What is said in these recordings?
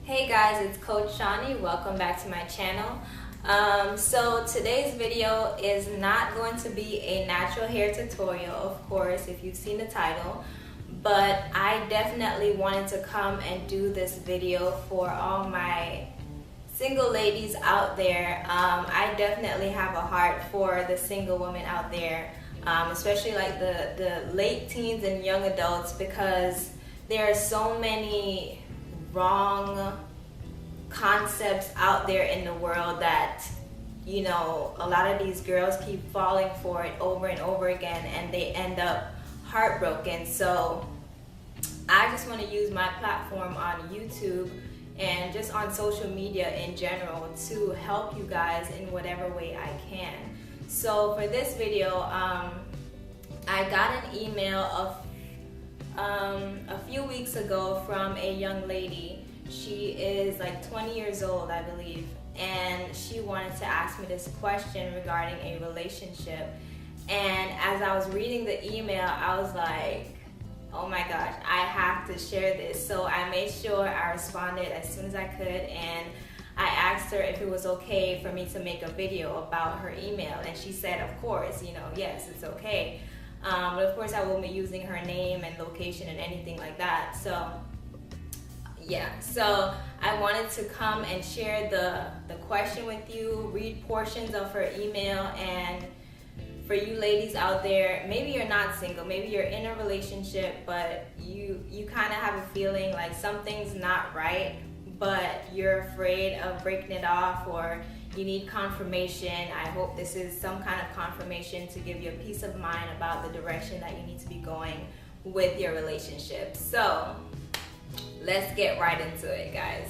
Hey guys, it's Coach Shaunie. Welcome back to my channel. So today's video is not going to be a natural hair tutorial, of course, if you've seen the title, but I definitely wanted to come and do this video for all my single ladies out there. I definitely have a heart for the single women out there, especially like the late teens and young adults, because there are so many wrong concepts out there in the world that, you know, a lot of these girls keep falling for it over and over again, and they end up heartbroken. So I just want to use my platform on YouTube and just on social media in general to help you guys in whatever way I can. So for this video, I got an email a few weeks ago from a young lady. She is like 20 years old, I believe, and she wanted to ask me this question regarding a relationship. And as I was reading the email, I was like, oh my gosh, I have to share this. So I made sure I responded as soon as I could, and I asked her if it was okay for me to make a video about her email, and she said, of course, you know, yes, it's okay. But of course I won't be using her name and location and anything like that. So yeah, so I wanted to come and share the question with you, read portions of her email, and for you ladies out there, maybe you're not single, maybe you're in a relationship, but you kind of have a feeling like something's not right, but you're afraid of breaking it off, or you need confirmation. I hope this is some kind of confirmation to give you a peace of mind about the direction that you need to be going with your relationship. So let's get right into it, guys.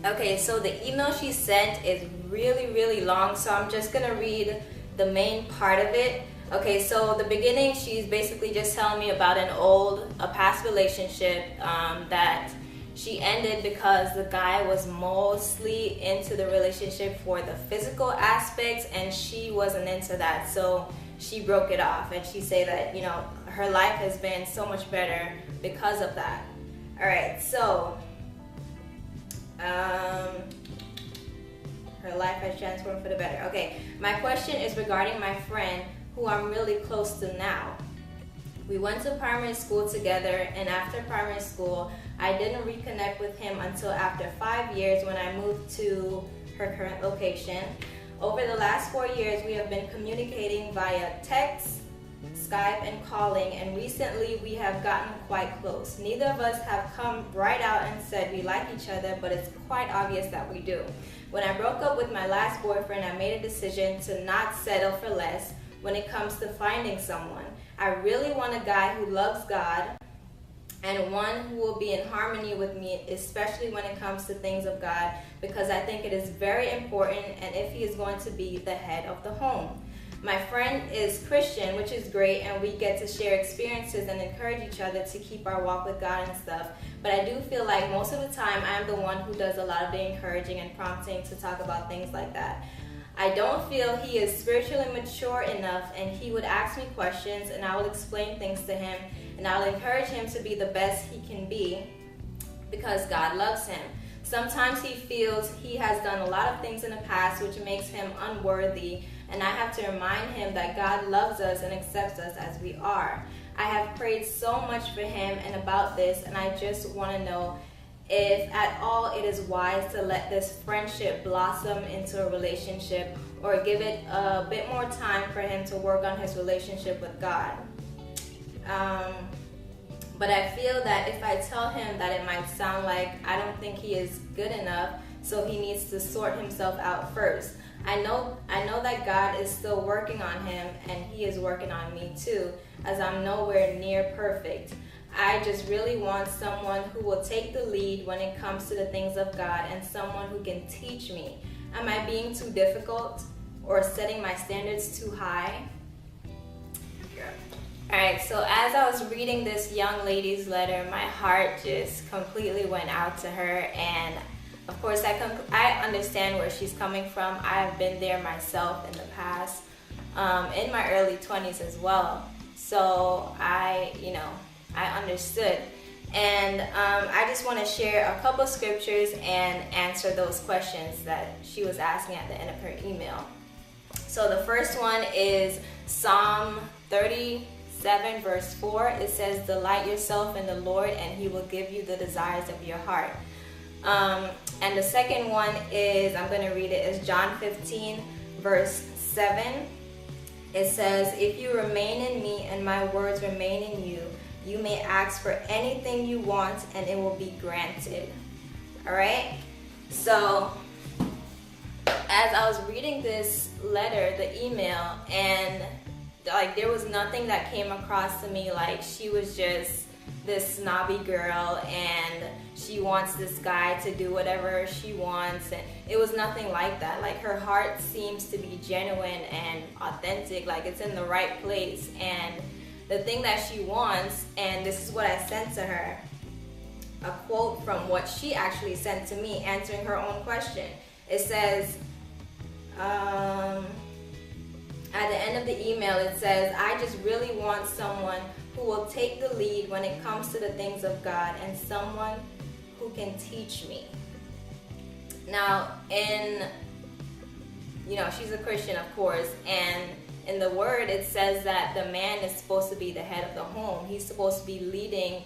Okay, so the email she sent is really long, so I'm just gonna read the main part of it. Okay, so the beginning, she's basically just telling me about a past relationship that she ended because the guy was mostly into the relationship for the physical aspects, and she wasn't into that, so she broke it off. And she said that, you know, her life has been so much better because of that. All right, so her life has transformed for the better. Okay, my question is regarding my friend who I'm really close to now. We went to primary school together, and after primary school, I didn't reconnect with him until after 5 years when I moved to her current location. Over the last 4 years, we have been communicating via text, Skype, and calling, and recently we have gotten quite close. Neither of us have come right out and said we like each other, but it's quite obvious that we do. When I broke up with my last boyfriend, I made a decision to not settle for less when it comes to finding someone. I really want a guy who loves God and one who will be in harmony with me, especially when it comes to things of God, because I think it is very important, and if he is going to be the head of the home. My friend is Christian, which is great, and we get to share experiences and encourage each other to keep our walk with God and stuff. But I do feel like most of the time I'm the one who does a lot of the encouraging and prompting to talk about things like that. I don't feel he is spiritually mature enough, and he would ask me questions and I will explain things to him, and I'll encourage him to be the best he can be because God loves him. Sometimes he feels he has done a lot of things in the past which makes him unworthy, and I have to remind him that God loves us and accepts us as we are. I have prayed so much for him and about this, and I just want to know if at all it is wise to let this friendship blossom into a relationship, or give it a bit more time for him to work on his relationship with God. But I feel that if I tell him that, it might sound like I don't think he is good enough, so he needs to sort himself out first. I know that God is still working on him, and he is working on me too, as I'm nowhere near perfect. I just really want someone who will take the lead when it comes to the things of God, and someone who can teach me. Am I being too difficult or setting my standards too high? Alright, so as I was reading this young lady's letter, my heart just completely went out to her, and of course I understand where she's coming from. I have been there myself in the past, in my early 20s as well. So I understood. And I just want to share a couple scriptures and answer those questions that she was asking at the end of her email. So the first one is Psalm 37 verse 4. It says, "Delight yourself in the Lord, and he will give you the desires of your heart." And the second one is, I'm going to read it, is John 15 verse 7. It says, "If you remain in me and my words remain in you, you may ask for anything you want and it will be granted." All right? So as I was reading this letter, the email, and like there was nothing that came across to me like she was just this snobby girl and she wants this guy to do whatever she wants, and it was nothing like that. Like her heart seems to be genuine and authentic, like it's in the right place. And the thing that she wants, and this is what I sent to her, a quote from what she actually sent to me answering her own question. It says, at the end of the email, it says, "I just really want someone who will take the lead when it comes to the things of God, and someone who can teach me." Now, she's a Christian, of course, and in the word, it says that the man is supposed to be the head of the home. He's supposed to be leading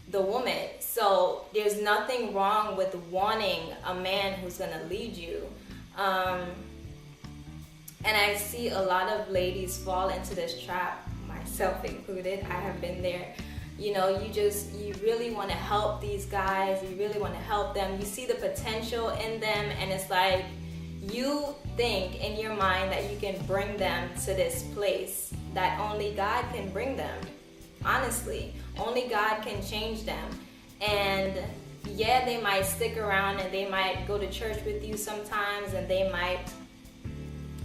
the woman. So there's nothing wrong with wanting a man who's going to lead you. And I see a lot of ladies fall into this trap, myself included. I have been there. You really want to help these guys. You really want to help them. You see the potential in them, and it's like you think in your mind that you can bring them to this place that only God can bring them. Honestly, only God can change them. And yeah, they might stick around and they might go to church with you sometimes, and they might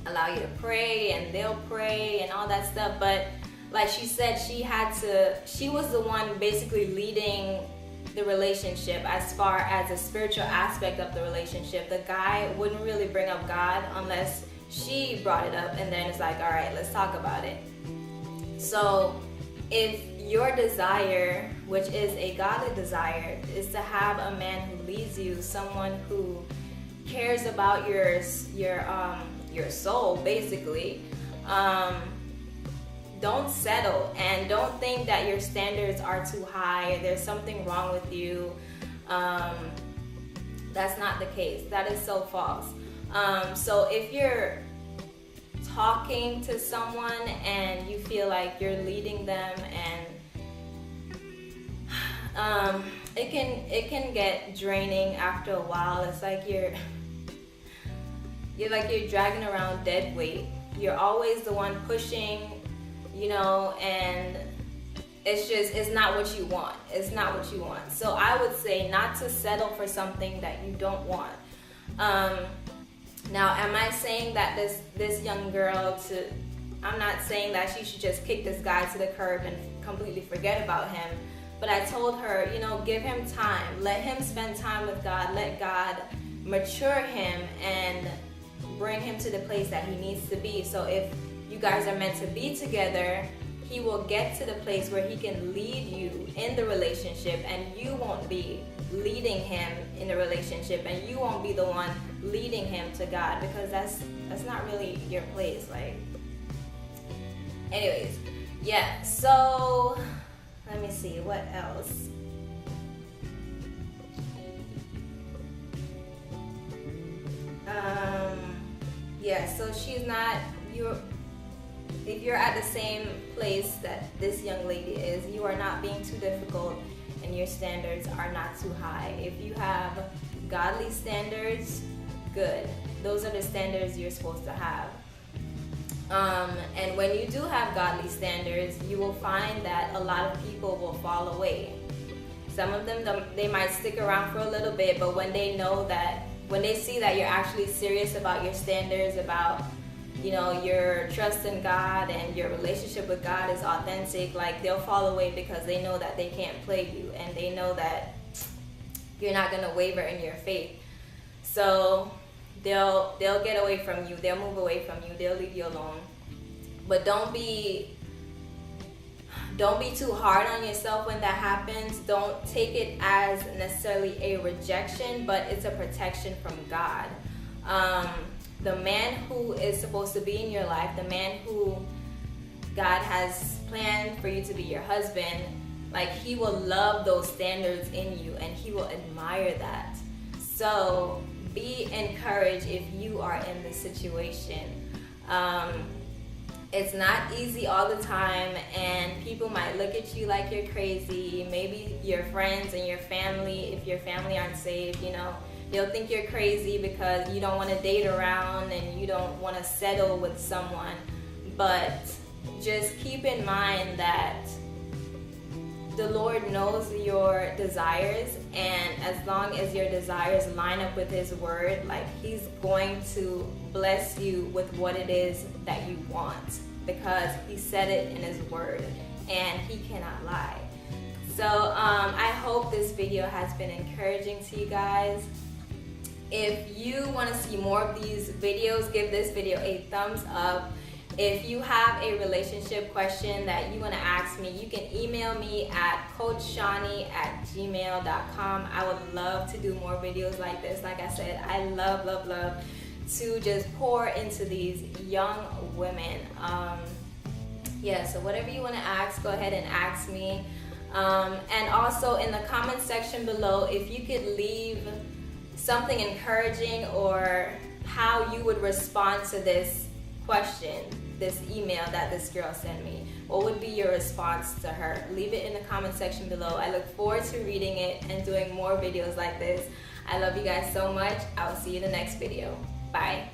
allow you to pray, and they'll pray and all that stuff. But like she said, she was the one basically leading the relationship as far as the spiritual aspect of the relationship. The guy wouldn't really bring up God unless she brought it up, and then it's like, all right, let's talk about it. So if your desire, which is a godly desire, is to have a man who leads you, someone who cares about your soul, basically, don't settle, and don't think that your standards are too high. There's something wrong with you. That's not the case. That is so false. So if you're talking to someone and you feel like you're leading them, and it can get draining after a while. It's like you're dragging around dead weight. You're always the one pushing, and it's not what you want. It's not what you want. So I would say not to settle for something that you don't want. Now, am I saying that this young girl I'm not saying that she should just kick this guy to the curb and completely forget about him. But I told her, give him time. Let him spend time with God. Let God mature him and bring him to the place that he needs to be. So if you guys are meant to be together, he will get to the place where he can lead you in the relationship, and you won't be leading him in the relationship, and you won't be the one leading him to God, because that's not really your place. Like, anyways, yeah. So let me see what else. So she's not if you're at the same place that this young lady is, you are not being too difficult, and your standards are not too high. If you have godly standards, good. Those are the standards you're supposed to have. And when you do have godly standards, you will find that a lot of people will fall away. Some of them, they might stick around for a little bit, but when they see that you're actually serious about your standards, about your trust in God and your relationship with God is authentic, like, they'll fall away because they know that they can't play you, and they know that you're not going to waver in your faith. So they'll get away from you, they'll move away from you, they'll leave you alone. But don't be Don't be too hard on yourself when that happens. Don't take it as necessarily a rejection, but it's a protection from God. The man who is supposed to be in your life, the man who God has planned for you to be your husband, like, he will love those standards in you and he will admire that. So be encouraged if you are in this situation. It's not easy all the time, and people might look at you like you're crazy. Maybe your friends and your family, if your family aren't saved, you know, they'll think you're crazy because you don't want to date around and you don't want to settle with someone. But just keep in mind that the Lord knows your desires, and as long as your desires line up with His word, like, He's going to bless you with what it is that you want, because He said it in His word and He cannot lie. So I hope this video has been encouraging to you guys. If you want to see more of these videos, give this video a thumbs up. If you have a relationship question that you want to ask me, you can email me at coachshaunie@gmail.com. I would love to do more videos like this. Like I said, I love to just pour into these young women. Yeah, so whatever you want to ask, go ahead and ask me. And also in the comment section below, if you could leave something encouraging or how you would respond to this question, this email that this girl sent me. What would be your response to her? Leave it in the comment section below. I look forward to reading it and doing more videos like this. I love you guys so much. I will see you in the next video. Bye.